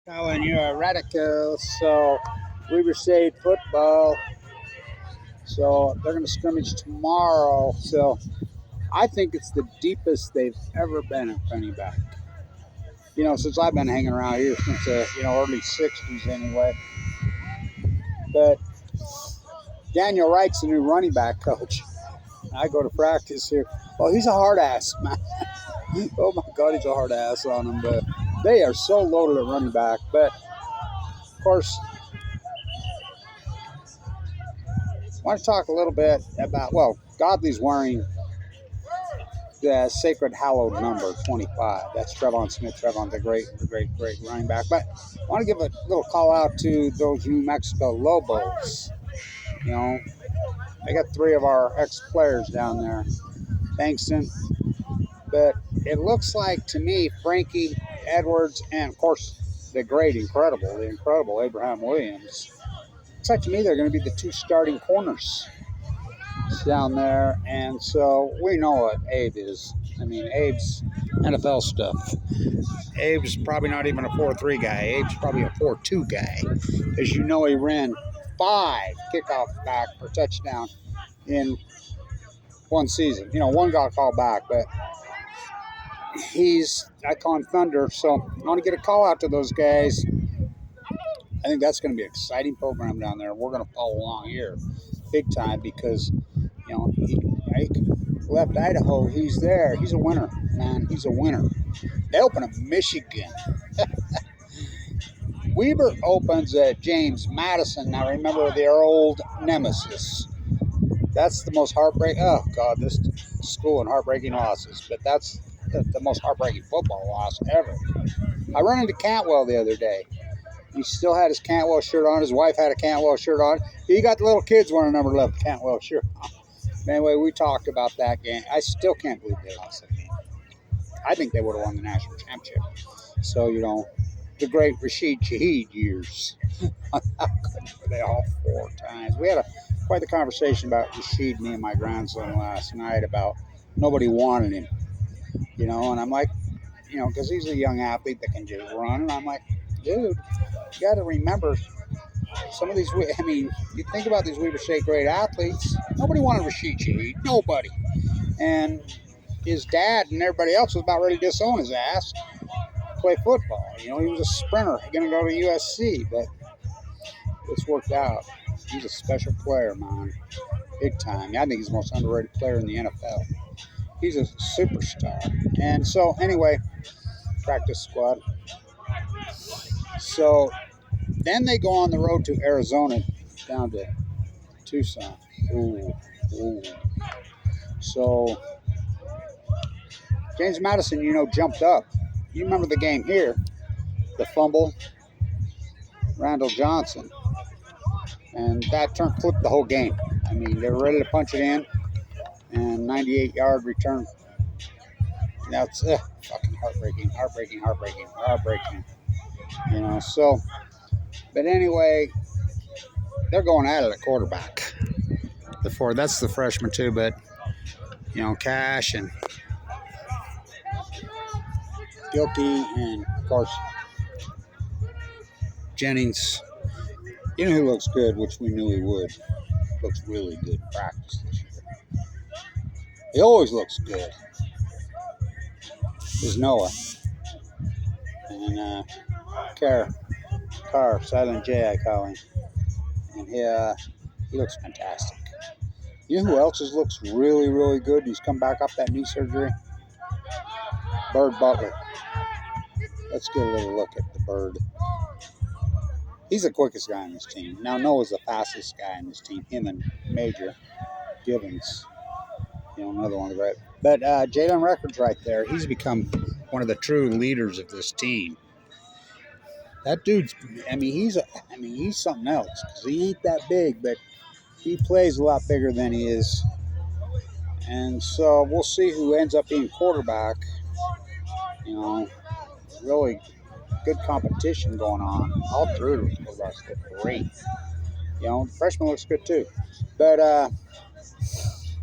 Colin, you're a radical. So, Weber State football. So, they're going to scrimmage tomorrow. So, I think it's the deepest they've ever been at running back. Since I've been hanging around here since early '60s anyway. But Daniel Wright's the new running back coach. I go to practice here. Oh, he's a hard ass, man. Oh my God, he's a hard ass on him. But they are so loaded at running back. But of course, I want to talk a little bit about, Godley's wearing the sacred hallowed number 25. That's Trevon Smith. Trevon's a great running back. But I want to give a little call out to those New Mexico Lobos. I got 3 of our ex-players down there. Bankston. But it looks like to me, Frankie Edwards and, of course, the incredible Abraham Williams. Looks like to me they're going to be the 2 starting corners down there. And so we know what Abe is. Abe's NFL stuff. Abe's probably not even a 4-3 guy. Abe's probably a 4-2 guy. As you know, he ran 5 kickoffs back for touchdown in one season. One got called back, but I call him Thunder. So I want to get a call out to those guys. I think that's going to be an exciting program down there. We're going to follow along here big time because, he left Idaho. He's there. He's a winner, man. He's a winner. They open up Michigan. Weber opens at James Madison. Now, remember their old nemesis. That's the most heartbreaking. Oh, God, this school and heartbreaking losses. But that's the most heartbreaking football loss ever. I ran into Cantwell the other day. He still had his Cantwell shirt on. His wife had a Cantwell shirt on. He got the little kids wearing a number 11 Cantwell shirt on. Anyway, we talked about that game. I still can't believe they lost that game. I think they would have won the national championship. So, the great Rashid Shaheed years. How good were they all 4 times? We had quite the conversation about Rashid, me and my grandson last night about nobody wanted him. And I'm like, because he's a young athlete that can just run. And I'm like, dude, you got to remember some of these. You think about these Weber State great athletes. Nobody wanted Rashid Shaheed. Nobody. And his dad and everybody else was about ready to disown his ass, play football. He was a sprinter, going to go to USC, but it's worked out. He's a special player, man, big time. I think he's the most underrated player in the NFL. He's a superstar. And so, anyway, practice squad. So then they go on the road to Arizona, down to Tucson. Ooh. So James Madison, jumped up. You remember the game here, the fumble, Randall Johnson. And that flipped the whole game. They were ready to punch it in, and 98-yard return. That's fucking heartbreaking. So, but anyway, they're going at it at quarterback. That's the freshman too, but, Cash and Gilkey and, of course, Jennings. Who looks good, which we knew he would. Looks really good in practice this year. He always looks good. Is Noah. And Carr, Silent J, I call him. And he looks fantastic. Who else looks really, really good? He's come back off that knee surgery. Bird Butler. Let's get a little look at the Bird. He's the quickest guy on this team. Now Noah's the fastest guy on this team. Him and Major Givens. Another one of the great. But Jalen Records right there. He's become one of the true leaders of this team. That dude's. He's something else because he ain't that big, but he plays a lot bigger than he is. And so we'll see who ends up being quarterback. Really good competition going on. All through the quarterbacks look great. The freshman looks good too. But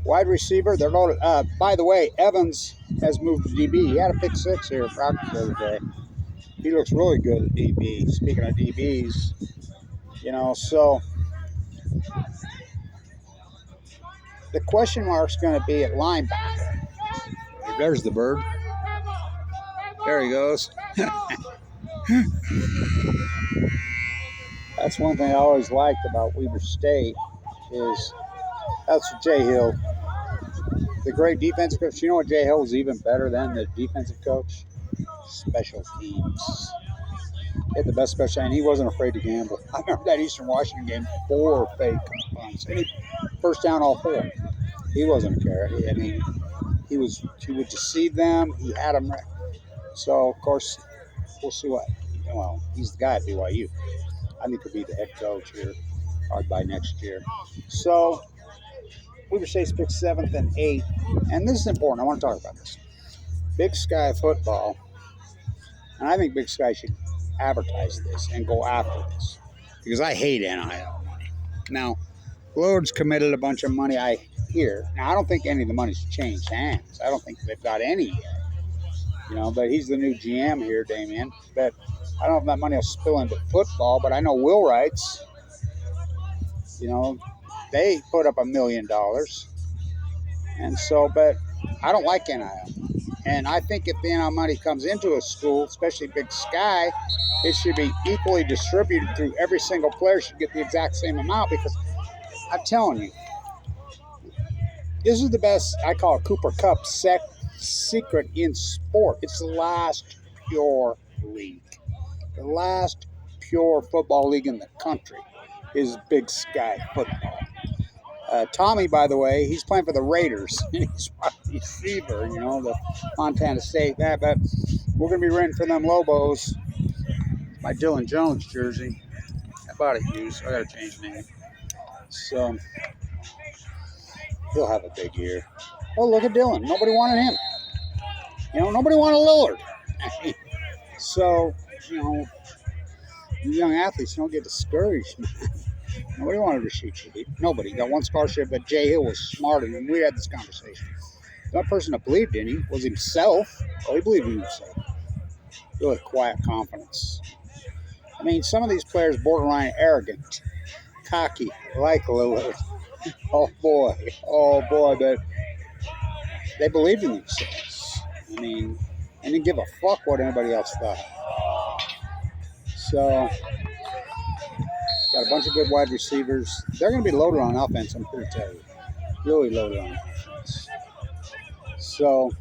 wide receiver, they're loaded. By the way, Evans has moved to DB. He had a pick 6 here in practice the other day. He looks really good at DB. Speaking of DBs, so the question mark's going to be at linebacker. There's the bird. There he goes. That's one thing I always liked about Weber State is that's Jay Hill, the great defensive coach. You know what Jay Hill was even better than the defensive coach? Special teams. He had the best special, and he wasn't afraid to gamble. I remember that Eastern Washington game, 4 fake punts, and he first down all 4. He wasn't a care. He would deceive them. He had them right. So of course, we'll see what. Well, he's the guy at BYU. I think he'll be the head coach here, probably by next year. So Weber State's picked 7th and 8th, and this is important. I want to talk about this. Big Sky football, and I think Big Sky should advertise this and go after this because I hate NIL money. Now, Lord's committed a bunch of money, I hear. Now, I don't think any of the money's changed hands. I don't think they've got any yet. But he's the new GM here, Damien. But I don't know if that money will spill into football, but I know Wheelwrights, they put up $1 million. And so, but I don't like NIL. And I think if the NIL money comes into a school, especially Big Sky, it should be equally distributed through every single player should get the exact same amount because I'm telling you, this is the best, I call it Cooper Cup secret in sport. It's the last pure league. The last pure football league in the country is Big Sky football. Tommy, by the way, he's playing for the Raiders. He's a receiver, the Montana State. But we're going to be running for them Lobos. My Dylan Jones jersey. I bought it used, so I got to change the name. So he'll have a big year. Oh, look at Dylan. Nobody wanted him. Nobody wanted Lillard. So, young athletes don't get discouraged, man. Nobody wanted to shoot you. Nobody. Got one scholarship, but Jay Hill was smarter than we had this conversation. The only person that believed in him was himself. Oh, he believed in himself. Really quiet confidence. Some of these players borderline arrogant, cocky, like Lillard. Oh boy, but they believed in themselves. And didn't give a fuck what anybody else thought. So, got a bunch of good wide receivers. They're going to be loaded on offense, I'm here to tell you. Really loaded on offense. So,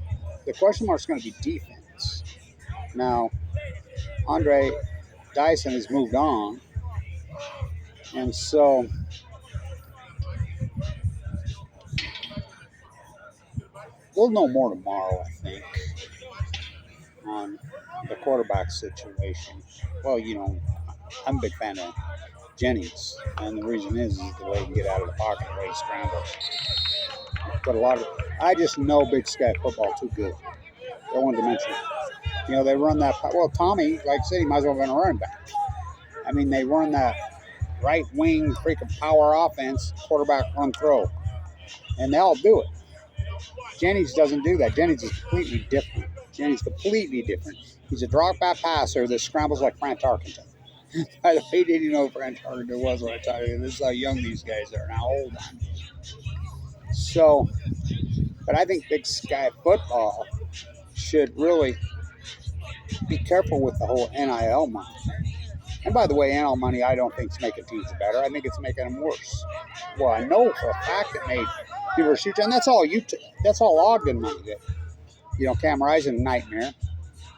the question mark is going to be defense. Now, Andre Dyson has moved on. And so, we'll know more tomorrow, I think, on the quarterback situation. Well, I'm a big fan of Jennings, and the reason is the way he can get out of the pocket, the way he scrambles. But I just know Big Sky football too good. They're one dimensional. They run that. Well, Tommy, like I said, he might as well have been a running back. They run that right wing freaking power offense, quarterback run throw, and they all do it. Jennings doesn't do that. Jennings is completely different. He's a drop back passer that scrambles like Frank Tarkenton. By the way, didn't you know Frank Tarkenton was when I tell you this is how young these guys are now. Hold on. So, but I think Big Sky football should really be careful with the whole NIL money. And by the way, NIL money I don't think is making teams better. I think it's making them worse. Well, I know for a fact it made people shoot, and that's all that's all Ogden money that Cam Rising nightmare.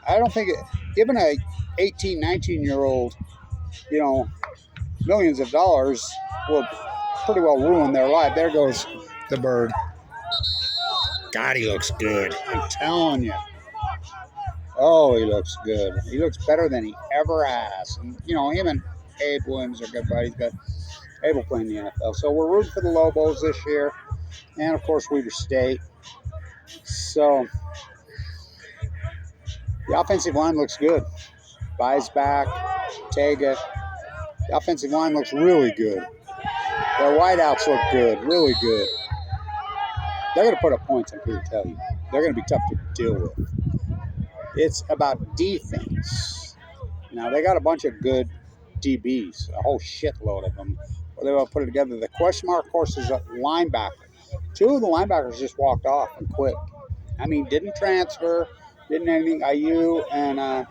I don't think given a 18, 19-year-old, millions of dollars will pretty well ruin their life. There goes the bird. God, he looks good. I'm telling you. Oh, he looks good. He looks better than he ever has. And, him and Abe Williams are good buddies, but Abe will play in the NFL. So we're rooting for the Lobos this year. And, of course, Weber State. So the offensive line looks good. Buys back, Tega. The offensive line looks really good. Their wideouts look good, really good. They're going to put up points, I'm here to tell you. They're going to be tough to deal with. It's about defense. Now, they got a bunch of good DBs, a whole shitload of them. Well, they will put it together. The question mark, of course, is a linebacker. 2 of the linebackers just walked off and quit. I mean, didn't transfer, didn't anything. IU and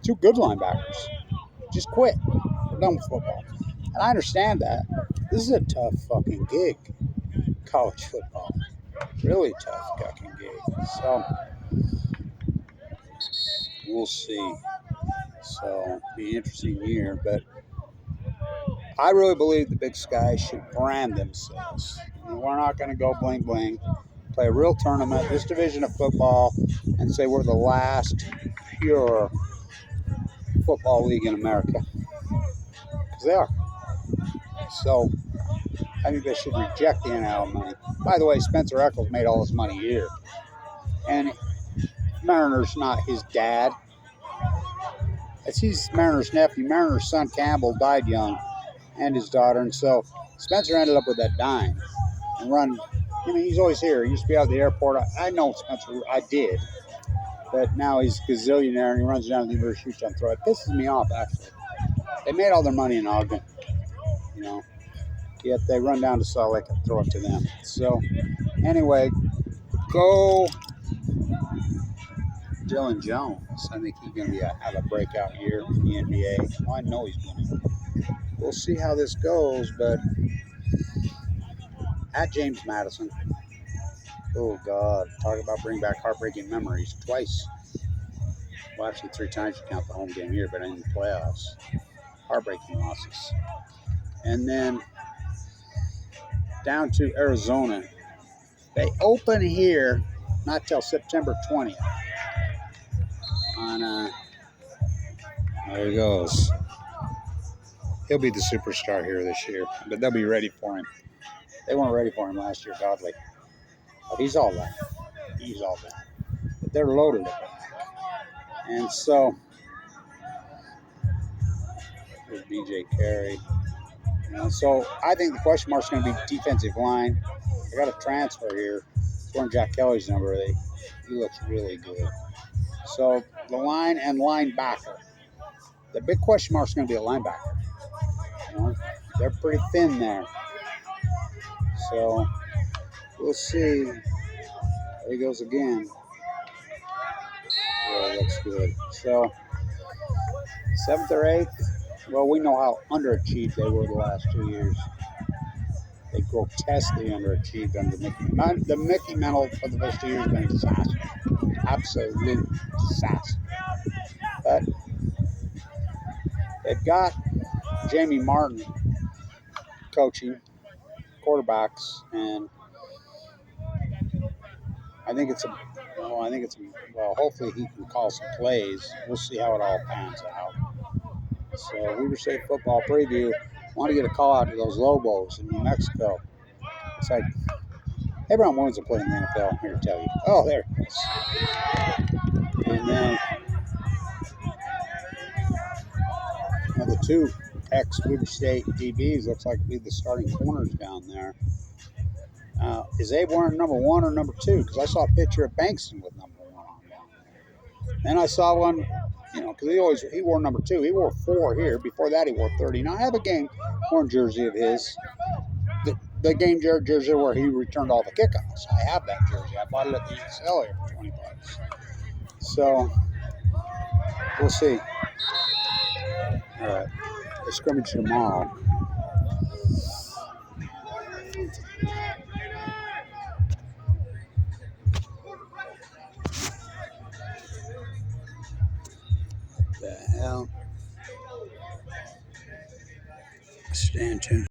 2 good linebackers just quit. We're done with football. And I understand that. This is a tough fucking gig, college football. Really tough fucking gig. So, we'll see. So, it'll be an interesting year. But I really believe the Big Sky should brand themselves. We're not going to go bling bling. Play a real tournament, this division of football, and say we're the last pure football league in America. Because they are. So, I think they should reject the NIL money. By the way, Spencer Eccles made all his money here. And Mariner's not his dad. He's Mariner's nephew. Mariner's son Campbell died young, and his daughter. And so Spencer ended up with that dime and run. He's always here. He used to be out at the airport. I know Spencer. I did. But now he's a gazillionaire and he runs down to the University of Houston throw. It pisses me off, actually. They made all their money in Ogden, yet they run down to Salt Lake and throw it to them. So, anyway, go Dylan Jones. I think he's going to have a breakout year in the NBA. Well, I know he's going to. We'll see how this goes, but at James Madison, oh, God, talk about bring back heartbreaking memories. Twice. Well, actually 3 times you count the home game here, but in the playoffs. Heartbreaking losses. And then down to Arizona. They open here not till September 20th. There he goes. He'll be the superstar here this year, but they'll be ready for him. They weren't ready for him last year, godly. But he's all that. He's all that. But they're loaded at back. And so, there's BJ Carey. So I think the question mark is going to be defensive line. They got a transfer here. It's wearing Jack Kelly's number. He looks really good. So the line and linebacker. The big question mark is going to be a linebacker. They're pretty thin there. So we'll see. There he goes again. Yeah, looks good. So 7th or 8th. Well, we know how underachieved they were the last 2 years. They grotesquely underachieved under Mickey. The Mickey Mantle for the first 2 years has been a disaster. Absolute disaster. But they've got Jamie Martin coaching quarterbacks, and I think hopefully he can call some plays. We'll see how it all pans out. So, Weaver State football preview. Want to get a call out to those Lobos in New Mexico. It's like, Abraham Williams will play in the NFL. I'm here to tell you. Oh, there it is. And then the 2 ex-Weaver State DBs looks like to be the starting corners down there. Is Abe wearing number 1 or number 2? Because I saw a picture of Bankston with number 1 on down there. And I saw one, because he wore number 2. He wore 4 here. Before that, he wore 30. Now, I have a game-worn jersey of his. The game jersey where he returned all the kickoffs. I have that jersey. I bought it at the ESL here for $20. So, we'll see. All right. The scrimmage tomorrow. What the hell? Stand tuned.